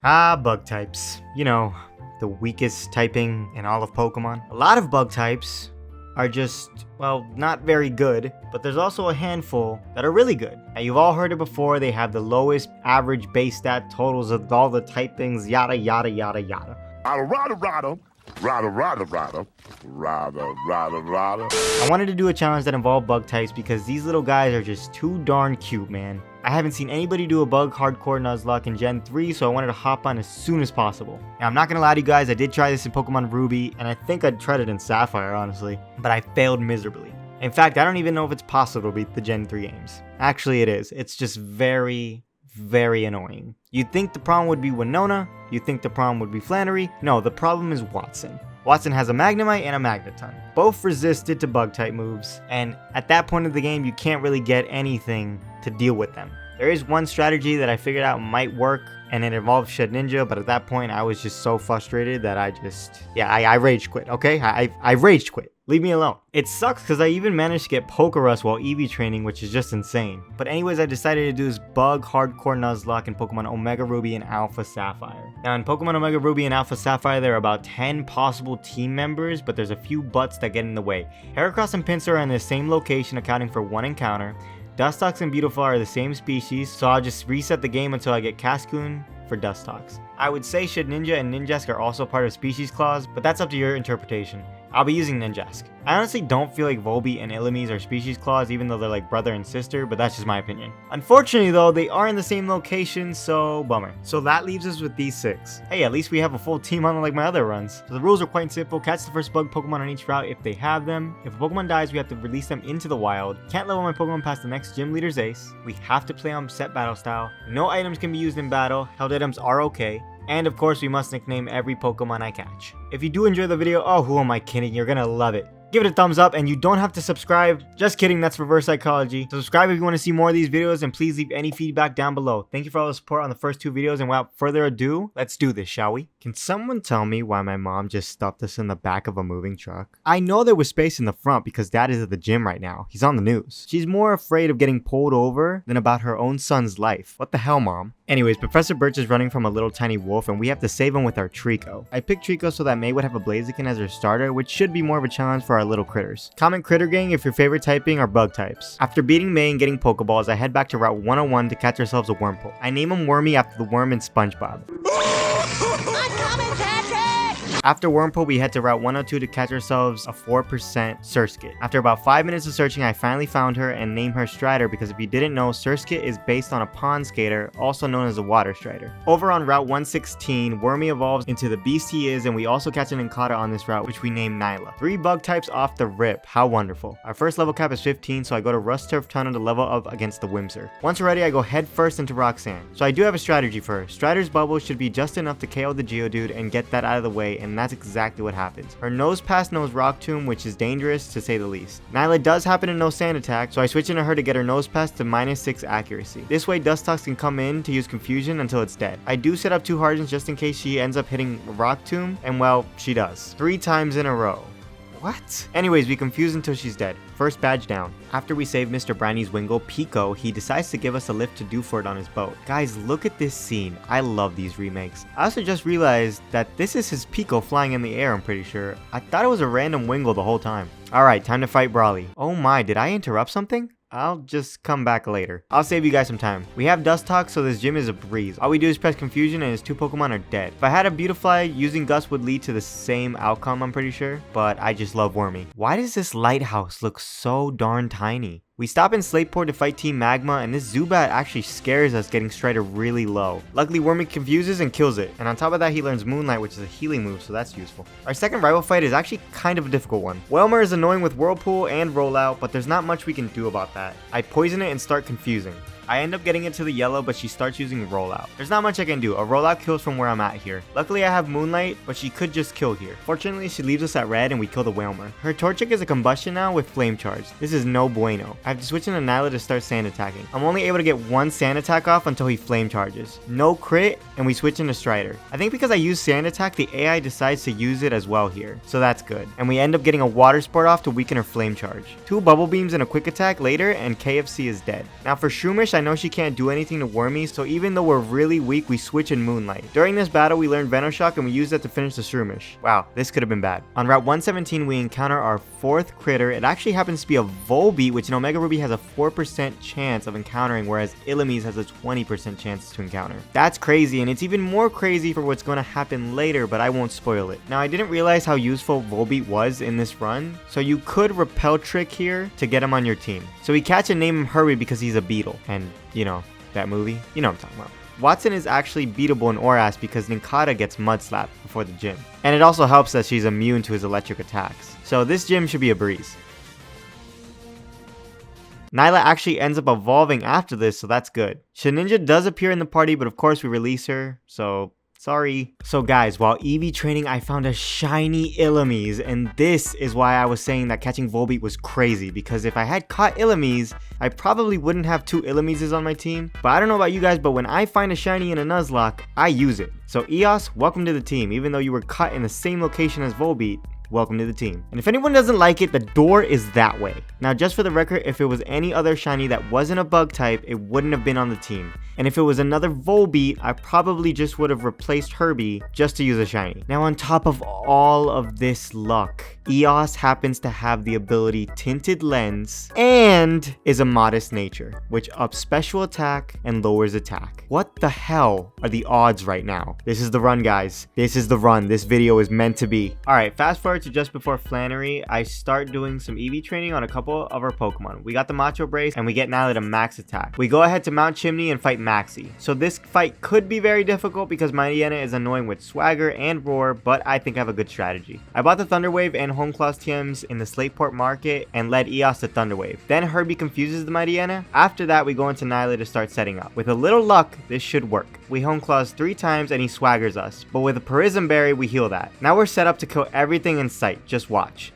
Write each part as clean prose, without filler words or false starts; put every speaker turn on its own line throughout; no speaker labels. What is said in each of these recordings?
Bug types. You know, the weakest typing in all of Pokemon. A lot of bug types are just, well, not very good, but there's also a handful that are really good. Now, you've all heard it before, they have the lowest average base stat totals of all the typings, yada yada yada yada. I wanted to do a challenge that involved bug types because these little guys are just too darn cute, man. I haven't seen anybody do a bug hardcore Nuzlocke in Gen 3, so I wanted to hop on as soon as possible. Now, I'm not gonna lie to you guys, I did try this in Pokemon Ruby, and I think I tried it in Sapphire, honestly, but I failed miserably. In fact, I don't even know if it's possible to beat the Gen 3 games. Actually, it is. It's just very annoying. You'd think the problem would be Winona, you'd think the problem would be Flannery. No, the problem is Watson. Watson has a Magnemite and a Magneton. Both resisted to bug type moves, and at that point of the game, you can't really get anything to deal with them. There is one strategy that I figured out might work, and it involves Shedinja, but at that point, I was just so frustrated that I rage quit, okay? I rage quit. Leave me alone. It sucks because I even managed to get Pokerus while EV training, which is just insane. But anyways, I decided to do this bug hardcore Nuzlocke in Pokemon Omega Ruby and Alpha Sapphire. Now in Pokemon Omega Ruby and Alpha Sapphire, there are about 10 possible team members, but there's a few butts that get in the way. Heracross and Pinsir are in the same location, accounting for one encounter. Dustox and Beautiful are the same species, so I'll just reset the game until I get Cascoon for Dustox. I would say Shedinja and Ninjask are also part of Species Clause, but that's up to your interpretation. I'll be using Ninjask. I honestly don't feel like Volbeat and Illumise are Species Clause, even though they're like brother and sister, but that's just my opinion. Unfortunately though, they are in the same location, so bummer. So that leaves us with these 6. Hey, at least we have a full team unlike my other runs. So the rules are quite simple. Catch the first bug Pokemon on each route if they have them. If a Pokemon dies, we have to release them into the wild. Can't level my Pokemon past the next gym leader's ace. We have to play on set battle style. No items can be used in battle. Held items are okay. And of course, we must nickname every Pokemon I catch. If you do enjoy the video, oh, who am I kidding? You're gonna love it. Give it a thumbs up, and you don't have to subscribe. Just kidding, that's reverse psychology. Subscribe if you want to see more of these videos, and please leave any feedback down below. Thank you for all the support on the first 2 videos, and without further ado, let's do this, shall we? Can someone tell me why my mom just stuffed us in the back of a moving truck? I know there was space in the front because Dad is at the gym right now. He's on the news. She's more afraid of getting pulled over than about her own son's life. What the hell, Mom? Anyways, Professor Birch is running from a little tiny wolf, and we have to save him with our Trico. I picked Trico so that May would have a Blaziken as her starter, which should be more of a challenge for our little critters. Comment Critter Gang if your favorite typing are bug types. After beating May and getting Pokeballs, I head back to Route 101 to catch ourselves a Wurmple. I name him Wormy after the worm in SpongeBob. After Wurmple, we head to Route 102 to catch ourselves a 4% Surskit. After about 5 minutes of searching, I finally found her and named her Strider because if you didn't know, Surskit is based on a pond skater, also known as a water strider. Over on Route 116, Wormy evolves into the beast he is, and we also catch an Encata on this route, which we named Nyla. 3 bug types off the rip. How wonderful. Our first level cap is 15, so I go to Rust Turf Tunnel to level up against the Whimsir. Once ready, I go head first into Roxanne. So I do have a strategy for her. Strider's bubble should be just enough to KO the Geodude and get that out of the way, and that's exactly what happens. Her nose pass knows Rock Tomb, which is dangerous to say the least. Nyla does happen to know Sand Attack, so I switch into her to get her nose pass to -6 accuracy. This way Dustox can come in to use Confusion until it's dead. I do set up 2 Hardens just in case she ends up hitting Rock Tomb, and well, she does. 3 times in a row. What? Anyways, we confuse until she's dead. First badge down. After we save Mr. Brownie's Wingull, Pico, he decides to give us a lift to do for it on his boat. Guys, look at this scene. I love these remakes. I also just realized that this is his Pico flying in the air, I'm pretty sure. I thought it was a random Wingull the whole time. Alright, time to fight Brawly. Oh my, did I interrupt something? I'll just come back later. I'll save you guys some time. We have Dustox, so this gym is a breeze. All we do is press Confusion and his 2 Pokemon are dead. If I had a Beautifly, using Gust would lead to the same outcome, I'm pretty sure. But I just love Wormy. Why does this lighthouse look so darn tiny? We stop in Slateport to fight Team Magma, and this Zubat actually scares us getting Strider really low. Luckily, Wormy confuses and kills it, and on top of that, he learns Moonlight, which is a healing move, so that's useful. Our second rival fight is actually kind of a difficult one. Whelmer is annoying with Whirlpool and Rollout, but there's not much we can do about that. I poison it and start confusing. I end up getting it to the yellow, but she starts using Rollout. There's not much I can do. A Rollout kills from where I'm at here. Luckily, I have Moonlight, but she could just kill here. Fortunately, she leaves us at red and we kill the Whalmer. Her Torchic is a Combustion now with Flame Charge. This is no bueno. I have to switch into Nyla to start Sand Attacking. I'm only able to get 1 Sand Attack off until he Flame Charges. No crit, and we switch into Strider. I think because I use Sand Attack, the AI decides to use it as well here. So that's good. And we end up getting a Water Sport off to weaken her Flame Charge. 2 Bubble Beams and a Quick Attack later, and KFC is dead. Now for Shroomish, I know she can't do anything to Wormy, so even though we're really weak, we switch in Moonlight. During this battle, we learned Venoshock and we used that to finish the Shroomish. Wow, this could have been bad. On Route 117, we encounter our 4th critter. It actually happens to be a Volbeat, which in Omega Ruby has a 4% chance of encountering, whereas Illumise has a 20% chance to encounter. That's crazy, and it's even more crazy for what's going to happen later, but I won't spoil it. Now, I didn't realize how useful Volbeat was in this run, so you could Repel Trick here to get him on your team. So we catch and name him Hurry because he's a beetle, and you know, that movie? You know what I'm talking about. Watson is actually beatable in Oras because Ninkata gets mud slapped before the gym. And it also helps that she's immune to his electric attacks. So this gym should be a breeze. Nyla actually ends up evolving after this, so that's good. Shedinja does appear in the party, but of course we release her, so sorry. So guys, while EV training, I found a shiny Illumise, and this is why I was saying that catching Volbeat was crazy, because if I had caught Illumise, I probably wouldn't have 2 Illumises on my team. But I don't know about you guys, but when I find a shiny in a Nuzlocke, I use it. So Eos, welcome to the team. Even though you were caught in the same location as Volbeat, welcome to the team. And if anyone doesn't like it, the door is that way. Now, just for the record, if it was any other shiny that wasn't a bug type, it wouldn't have been on the team. And if it was another Volbeat, I probably just would have replaced Herbie just to use a shiny. Now, on top of all of this luck, Eos happens to have the ability Tinted Lens and is a modest nature, which ups special attack and lowers attack. What the hell are the odds right now? This is the run, guys. This is the run. This video is meant to be. Alright, fast forward to just before Flannery, I start doing some EV training on a couple of our Pokemon. We got the Macho Brace and we get Nyla to max attack. We go ahead to Mount Chimney and fight Maxie. So this fight could be very difficult because Mariana is annoying with Swagger and Roar, but I think I have a good strategy. I bought the Thunder Wave and Homeclaws TMs in the Slateport Market and led Eos to Thunder Wave. Then Herbie confuses the Mariana. After that, we go into Nyla to start setting up. With a little luck, this should work. We Homeclaws 3 times and he swaggers us, but with a Prism Berry, we heal that. Now we're set up to kill everything in sight. Just watch.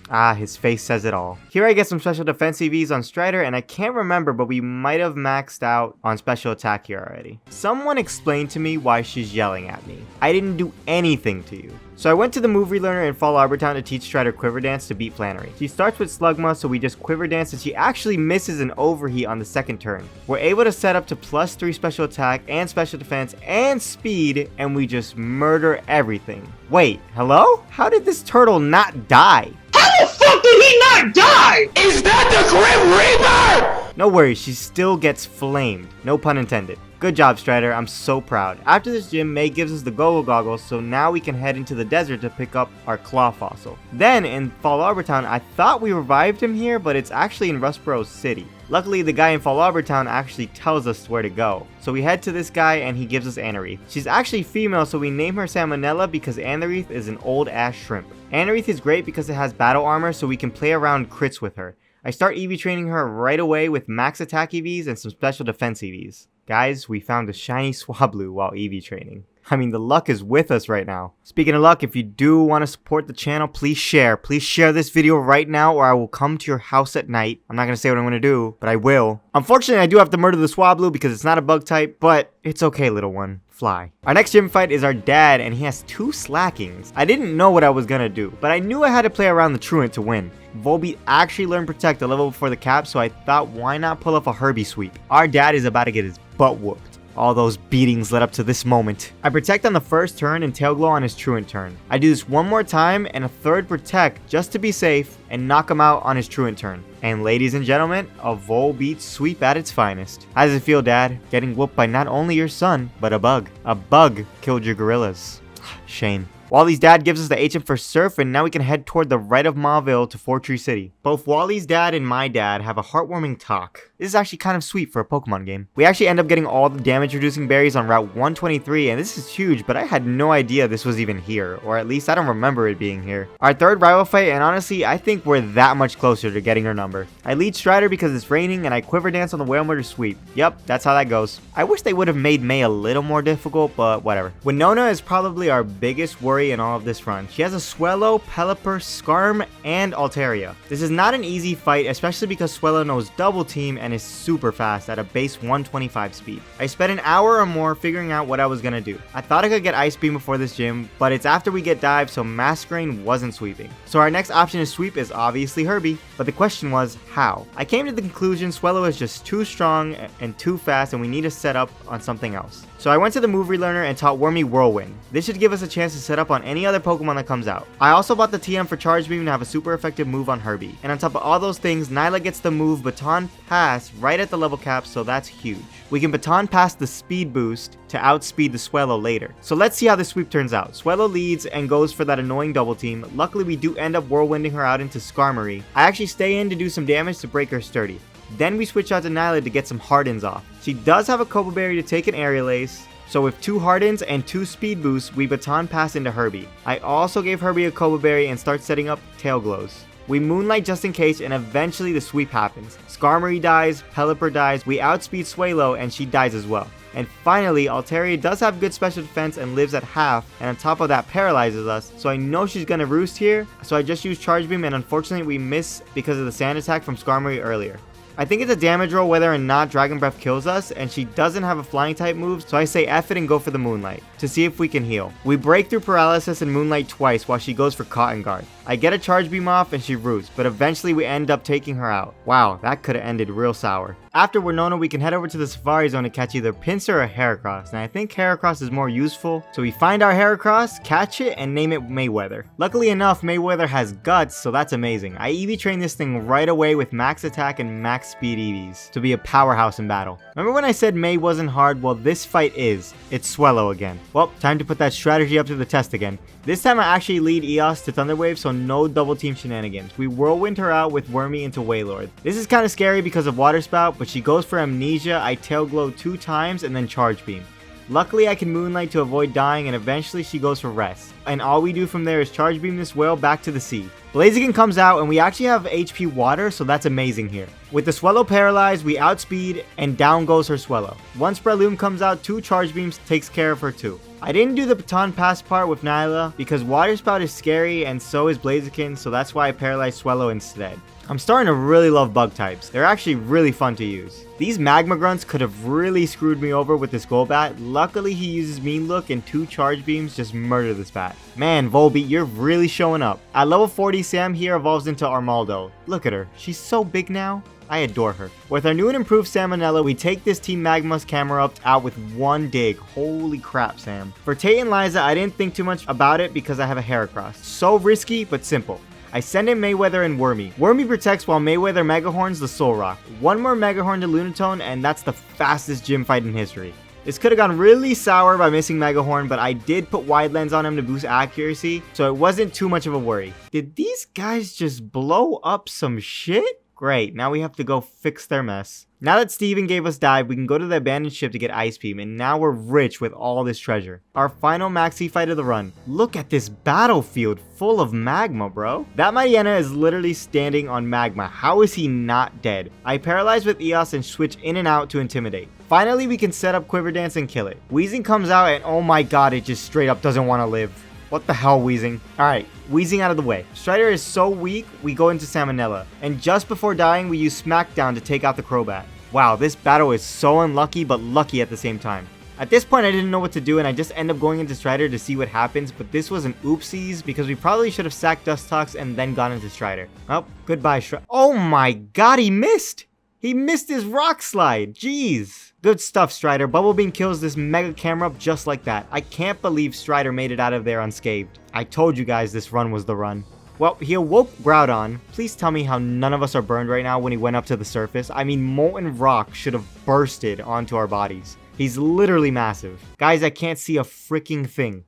Ah, his face says it all. Here I get some special defense EVs on Strider, and I can't remember, but we might have maxed out on special attack here already. Someone explain to me why she's yelling at me. I didn't do anything to you. So I went to the move relearner in Fall Arbor Town to teach Strider Quiver Dance to beat Flannery. She starts with Slugma, so we just Quiver Dance, and she actually misses an overheat on the second turn. We're able to set up to +3 special attack and special defense and speed, and we just murder everything. Wait, hello? How did this turtle not die?
How the fuck did he not die? Is that the Grim Reaper?
No worries, she still gets flamed. No pun intended. Good job, Strider. I'm so proud. After this gym, May gives us the Go-Go Goggles, so now we can head into the desert to pick up our Claw Fossil. Then, in Fall Arbor Town, I thought we revived him here, but it's actually in Rustboro City. Luckily, the guy in Fall Arbor Town actually tells us where to go. So we head to this guy and he gives us Anorith. She's actually female, so we name her Salmonella because Anorith is an old ass shrimp. Anorith is great because it has battle armor, so we can play around crits with her. I start EV training her right away with max attack EVs and some special defense EVs. Guys, we found a shiny Swablu while EV training. I mean, the luck is with us right now. Speaking of luck, if you do want to support the channel, please share. Please share this video right now or I will come to your house at night. I'm not going to say what I'm going to do, but I will. Unfortunately, I do have to murder the Swablu because it's not a bug type, but it's okay, little one. Fly. Our next gym fight is our dad, and he has 2 slackings. I didn't know what I was going to do, but I knew I had to play around the truant to win. Volbeat actually learned Protect a level before the cap, so I thought why not pull off a Herbie sweep. Our dad is about to get his butt whooped. All those beatings led up to this moment. I Protect on the first turn and Tail Glow on his Truant turn. I do this one more time and a third Protect just to be safe and knock him out on his Truant turn. And ladies and gentlemen, a Volbeat sweep at its finest. How does it feel, Dad? Getting whooped by not only your son, but a bug. A bug killed your gorillas. Shame. Wally's dad gives us the HM for Surf, and now we can head toward the right of Mauville to Fortree City. Both Wally's dad and my dad have a heartwarming talk. This is actually kind of sweet for a Pokemon game. We actually end up getting all the damage reducing berries on Route 123, and this is huge, but I had no idea this was even here, or at least I don't remember it being here. Our third rival fight, and honestly, I think we're that much closer to getting her number. I lead Strider because it's raining, and I Quiver Dance on the Whale Murder Sweep. Yep, that's how that goes. I wish they would have made May a little more difficult, but whatever. Winona is probably our biggest worry story in all of this run. She has a Swellow, Pelipper, Skarm, and Altaria. This is not an easy fight, especially because Swellow knows double team and is super fast at a base 125 speed. I spent an hour or more figuring out what I was gonna do. I thought I could get Ice Beam before this gym, but it's after we get dive, so Masquerain wasn't sweeping. So our next option to sweep is obviously Herbie, but the question was how? I came to the conclusion Swellow is just too strong and too fast, and we need to set up on something else. So I went to the move relearner and taught Wormy Whirlwind. This should give us a chance to set up on any other Pokemon that comes out. I also bought the TM for Charge Beam to have a super effective move on Herbie. And on top of all those things, Nyla gets the move Baton Pass right at the level cap, so that's huge. We can Baton Pass the speed boost to outspeed the Swellow later. So let's see how the sweep turns out. Swellow leads and goes for that annoying double team. Luckily we do end up whirlwinding her out into Skarmory. I actually stay in to do some damage to break her sturdy. Then we switch out to Nyla to get some Hardens off. She does have a Copa Berry to take an Aerial Ace, so with 2 Hardens and 2 speed boosts, we Baton Pass into Herbie. I also gave Herbie a Copa Berry and start setting up Tail Glows. We Moonlight just in case, and eventually the sweep happens. Skarmory dies, Pelipper dies, we outspeed Swellow, and she dies as well. And finally, Altaria does have good special defense and lives at half, and on top of that paralyzes us, so I know she's gonna roost here, so I just use Charge Beam, and unfortunately we miss because of the sand attack from Skarmory earlier. I think it's a damage roll whether or not Dragon Breath kills us, and she doesn't have a flying type move, so I say F it and go for the Moonlight, to see if we can heal. We break through Paralysis and Moonlight twice while she goes for Cotton Guard. I get a Charge Beam off and she roots, but eventually we end up taking her out. Wow, that could have ended real sour. After Winona, we can head over to the Safari Zone to catch either Pinsir or Heracross, and I think Heracross is more useful, so we find our Heracross, catch it, and name it Mayweather. Luckily enough, Mayweather has guts, so that's amazing. I EV train this thing right away with max attack and max speed EVs to be a powerhouse in battle. Remember when I said May wasn't hard? Well, this fight is. It's Swellow again. Well, time to put that strategy up to the test again. This time I actually lead Eos to Thunder Wave, so no double team shenanigans. We whirlwind her out with Wormy into Wailord. This is kind of scary because of Water Spout, but she goes for Amnesia. I Tail Glow 2 times and then Charge Beam. Luckily I can Moonlight to avoid dying, and eventually she goes for Rest. And all we do from there is Charge Beam this whale back to the sea. Blaziken comes out and we actually have HP water, so that's amazing here. With the Swellow paralyzed, we outspeed and down goes her Swellow. Once Breloom comes out, 2 Charge Beams takes care of her too. I didn't do the Baton Pass part with Nyla because Water Spout is scary and so is Blaziken, so that's why I paralyzed Swellow instead. I'm starting to really love bug types. They're actually really fun to use. These Magma Grunts could have really screwed me over with this Golbat. Luckily he uses Mean Look and 2 Charge Beams just murder this bat. Man, Volbeat, you're really showing up. At level 40, Sam here evolves into Armaldo. Look at her, she's so big now. I adore her. With our new and improved Salmonella, we take this Team Magma's camera out with 1 dig. Holy crap, Sam. For Tate and Liza, I didn't think too much about it because I have a Heracross. So risky, but simple. I send in Mayweather and Wormy. Wormy protects while Mayweather Mega Horns the Soul Rock. 1 more Mega Horn to Lunatone, and that's the fastest gym fight in history. This could have gone really sour by missing Mega Horn, but I did put Wide Lens on him to boost accuracy, so it wasn't too much of a worry. Did these guys just blow up some shit? Great, now we have to go fix their mess. Now that Steven gave us dive, we can go to the abandoned ship to get Ice Beam, and now we're rich with all this treasure. Our final maxi fight of the run. Look at this battlefield full of magma, bro. That Mariana is literally standing on magma. How is he not dead? I paralyze with Eos and switch in and out to intimidate. Finally, we can set up Quiver Dance and kill it. Weezing comes out and oh my god, it just straight up doesn't want to live. What the hell, Weezing? Alright, Weezing out of the way. Strider is so weak, we go into Salmonella. And just before dying, we use Smackdown to take out the Crobat. Wow, this battle is so unlucky, but lucky at the same time. At this point, I didn't know what to do, and I just end up going into Strider to see what happens, but this was an oopsies, because we probably should have sacked Dustox and then gone into Strider. Well, goodbye, Strider. Oh my god, he missed! He missed his Rock Slide! Jeez! Good stuff, Strider. Bubble Beam kills this Mega Camera just like that. I can't believe Strider made it out of there unscathed. I told you guys this run was the run. Well, he awoke Groudon. Please tell me how none of us are burned right now when he went up to the surface. I mean, Molten Rock should have bursted onto our bodies. He's literally massive. Guys, I can't see a freaking thing.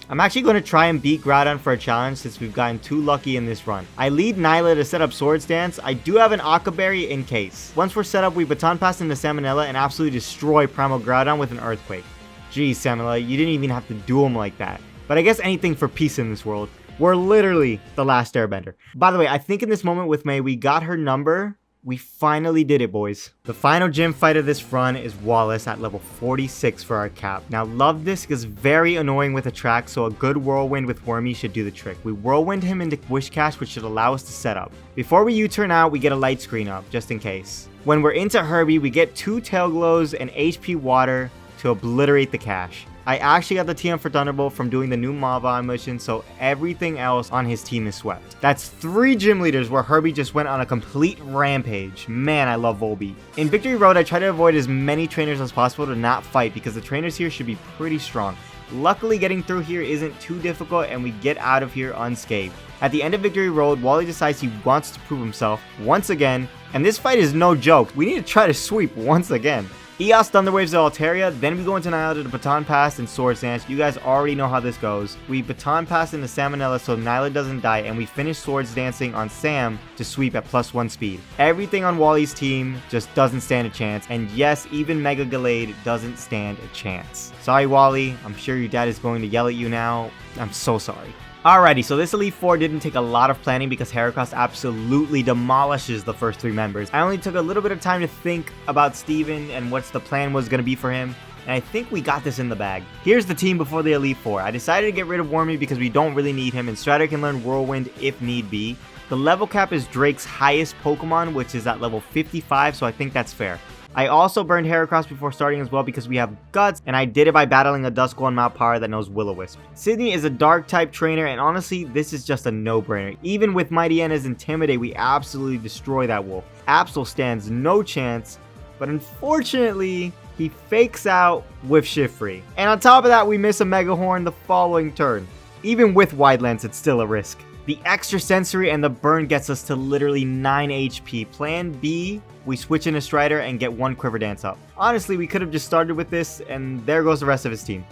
I'm actually going to try and beat Groudon for a challenge since we've gotten too lucky in this run. I lead Nyla to set up Swords Dance. I do have an Aqua Berry in case. Once we're set up, we Baton Pass into Salmonella and absolutely destroy Primal Groudon with an Earthquake. Geez, Salmonella, you didn't even have to do him like that. But I guess anything for peace in this world. We're literally the last airbender. By the way, I think in this moment with May, we got her number We finally did it, boys. The final gym fight of this run is Wallace at level 46 for our cap. Now, Love Disc is very annoying with attack, so a good whirlwind with Wormy should do the trick. We whirlwind him into Wish Cache, which should allow us to set up. Before we U-turn out, we get a light screen up, just in case. When we're into Herbie, we get 2 tail glows and HP water to obliterate the cache. I actually got the TM for Thunderbolt from doing the new Mava mission, so everything else on his team is swept. That's 3 gym leaders where Herbie just went on a complete rampage. Man, I love Volbeat. In Victory Road, I try to avoid as many trainers as possible to not fight because the trainers here should be pretty strong. Luckily, getting through here isn't too difficult and we get out of here unscathed. At the end of Victory Road, Wally decides he wants to prove himself once again, and this fight is no joke. We need to try to sweep once again. Eos Thunderwaves to Altaria, then we go into Nyla to the Baton Pass and Swords Dance. You guys already know how this goes. We Baton Pass into Salmonella so Nyla doesn't die, and we finish Swords Dancing on Sam to sweep at +1 speed. Everything on Wally's team just doesn't stand a chance, and yes, even Mega Gallade doesn't stand a chance. Sorry, Wally, I'm sure your dad is going to yell at you now. I'm so sorry. Alrighty, so this Elite 4 didn't take a lot of planning because Heracross absolutely demolishes the first 3 members. I only took a little bit of time to think about Steven and what the plan was going to be for him, and I think we got this in the bag. Here's the team before the Elite 4. I decided to get rid of Wormy because we don't really need him, and Strider can learn Whirlwind if need be. The level cap is Drake's highest Pokemon, which is at level 55, so I think that's fair. I also burned Heracross before starting as well because we have Guts, and I did it by battling a Duskull and Mount Power that knows Will-O-Wisp. Sydney is a Dark type trainer, and honestly, this is just a no-brainer. Even with Mighty Anna's Intimidate, we absolutely destroy that wolf. Absol stands no chance, but unfortunately, he fakes out with Shift Free. And on top of that, we miss a Mega Horn the following turn. Even with Wide Lens, it's still a risk. The extra sensory and the burn gets us to literally 9 HP. Plan B, we switch into Strider and get 1 Quiver Dance up. Honestly, we could have just started with this, and there goes the rest of his team.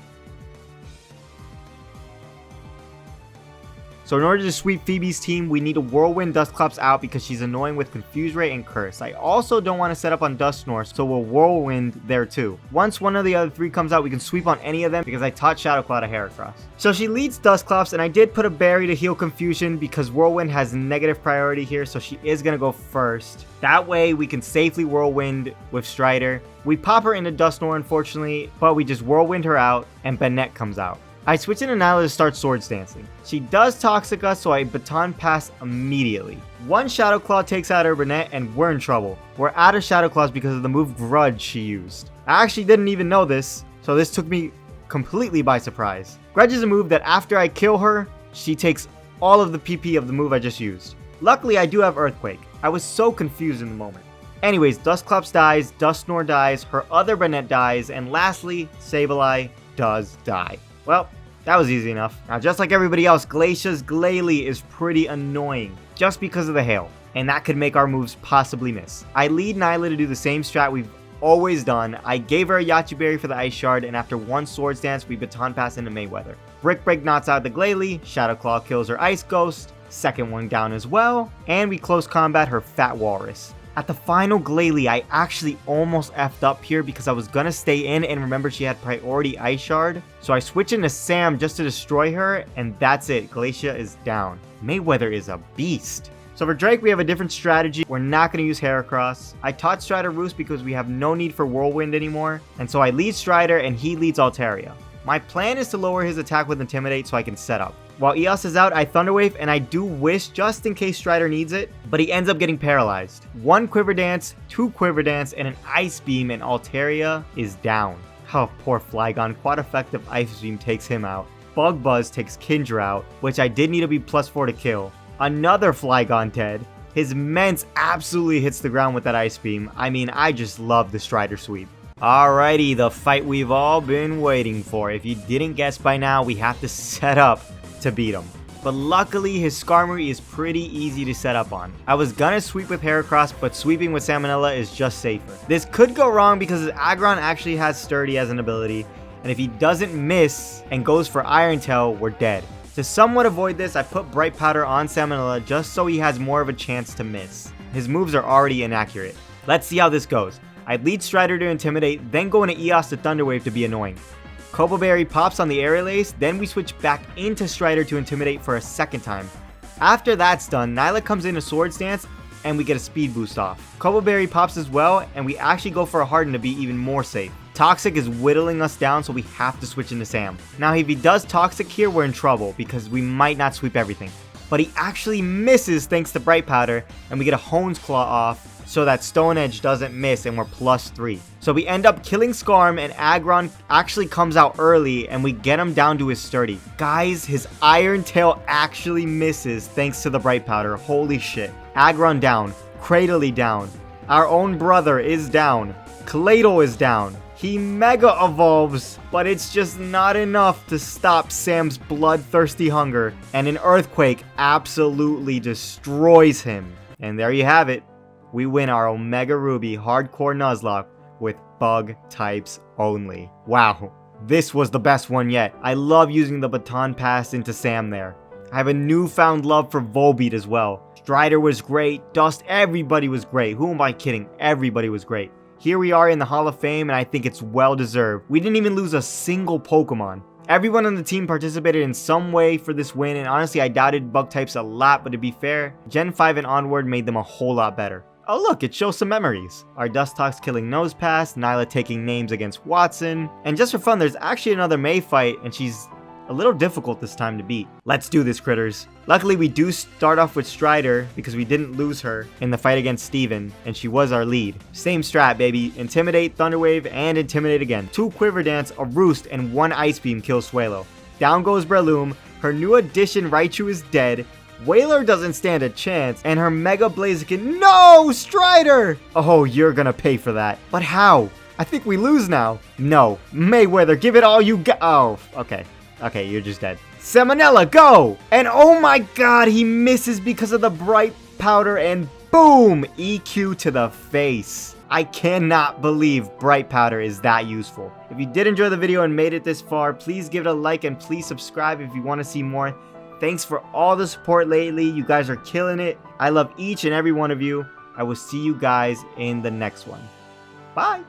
So in order to sweep Phoebe's team, we need to Whirlwind Dustclops out because she's annoying with Confuse Ray and Curse. I also don't want to set up on Dusknoir, so we'll Whirlwind there too. Once one of the other 3 comes out, we can sweep on any of them because I taught Shadow Claw to Heracross. So she leads Dustclops, and I did put a Berry to heal Confusion because Whirlwind has negative priority here, so she is going to go first. That way, we can safely Whirlwind with Strider. We pop her into Dusknoir, unfortunately, but we just Whirlwind her out, and Banette comes out. I switch into Nyla to start Swords Dancing. She does Toxic us, so I Baton Pass immediately. 1 Shadow Claw takes out her Banette, and we're in trouble. We're out of Shadow Claws because of the move Grudge she used. I actually didn't even know this, so this took me completely by surprise. Grudge is a move that after I kill her, she takes all of the PP of the move I just used. Luckily, I do have Earthquake. I was so confused in the moment. Anyways, Dustclops dies, Dusknoir dies, her other Banette dies, and lastly, Sableye does die. Well, that was easy enough. Now, just like everybody else, Glacia's Glalie is pretty annoying just because of the hail, and that could make our moves possibly miss. I lead Nyla to do the same strat we've always done. I gave her a Yachi Berry for the Ice Shard, and after 1 Swords Dance, we Baton Pass into Mayweather. Brick Break knocks out the Glalie, Shadow Claw kills her Ice Ghost, second one down as well, and we close combat her Fat Walrus. At the final Glalie, I actually almost effed up here because I was gonna stay in and remember she had priority Ice Shard. So I switch into Sam just to destroy her, and that's it. Glacia is down. Mayweather is a beast. So for Drake, we have a different strategy. We're not going to use Heracross. I taught Strider Roost because we have no need for Whirlwind anymore. And so I lead Strider and he leads Altaria. My plan is to lower his attack with Intimidate so I can set up. While Eos is out, I Thunderwave, and I do Wish just in case Strider needs it, but he ends up getting paralyzed. 1 Quiver Dance, 2 Quiver Dance, and an Ice Beam, and Altaria is down. Oh, poor Flygon. Quad effective Ice Beam takes him out. Bug Buzz takes Kindra out, which I did need to be +4 to kill. Another Flygon dead. His Mence absolutely hits the ground with that Ice Beam. I mean, I just love the Strider sweep. Alrighty, the fight we've all been waiting for. If you didn't guess by now, we have to set up to beat him. But luckily, his Skarmory is pretty easy to set up on. I was gonna sweep with Heracross, but sweeping with Salmonella is just safer. This could go wrong because his Aggron actually has Sturdy as an ability, and if he doesn't miss and goes for Iron Tail, we're dead. To somewhat avoid this, I put Bright Powder on Salmonella just so he has more of a chance to miss. His moves are already inaccurate. Let's see how this goes. I lead Strider to Intimidate, then go into Eos to Thunderwave to be annoying. Cobo Berry pops on the Aerial Ace, then we switch back into Strider to Intimidate for a second time. After that's done, Nyla comes into Swords Dance, and we get a speed boost off. Cobbleberry pops as well, and we actually go for a Harden to be even more safe. Toxic is whittling us down, so we have to switch into Sam. Now, if he does Toxic here, we're in trouble because we might not sweep everything. But he actually misses thanks to Bright Powder, and we get a Hoenn's Claw off so that Stone Edge doesn't miss, and we're +3. So we end up killing Skarm, and Aggron actually comes out early, and we get him down to his Sturdy. Guys, his Iron Tail actually misses thanks to the Bright Powder. Holy shit. Aggron down. Cradily down. Our own brother is down. Claydol is down. He mega evolves, but it's just not enough to stop Sam's bloodthirsty hunger, and an Earthquake absolutely destroys him. And there you have it. We win our Omega Ruby Hardcore Nuzlocke with bug types only. Wow, this was the best one yet. I love using the baton pass into Sam there. I have a newfound love for Volbeat as well. Strider was great, Dust, everybody was great. Who am I kidding? Everybody was great. Here we are in the Hall of Fame, and I think it's well deserved. We didn't even lose a single Pokemon. Everyone on the team participated in some way for this win, and honestly I doubted bug types a lot, but to be fair, Gen 5 and onward made them a whole lot better. Oh look, it shows some memories. Our Dustox killing Nosepass, Nyla taking names against Watson, and just for fun there's actually another May fight, and she's a little difficult this time to beat. Let's do this, critters. Luckily we do start off with Strider because we didn't lose her in the fight against Steven, and she was our lead. Same strat, baby. Intimidate, Thunderwave, and Intimidate again. 2 Quiver Dance, a Roost, and 1 Ice Beam kills Swalo. Down goes Breloom. Her new addition Raichu is dead. Whaler doesn't stand a chance, and her Mega Blaziken— No! Strider! Oh, you're gonna pay for that. But how? I think we lose now. No. Mayweather, give it all you got. Oh, okay. Okay, you're just dead. Salmonella, go! And oh my god, he misses because of the Bright Powder, and boom! EQ to the face. I cannot believe Bright Powder is that useful. If you did enjoy the video and made it this far, please give it a like and please subscribe if you want to see more. Thanks for all the support lately. You guys are killing it. I love each and every one of you. I will see you guys in the next one. Bye!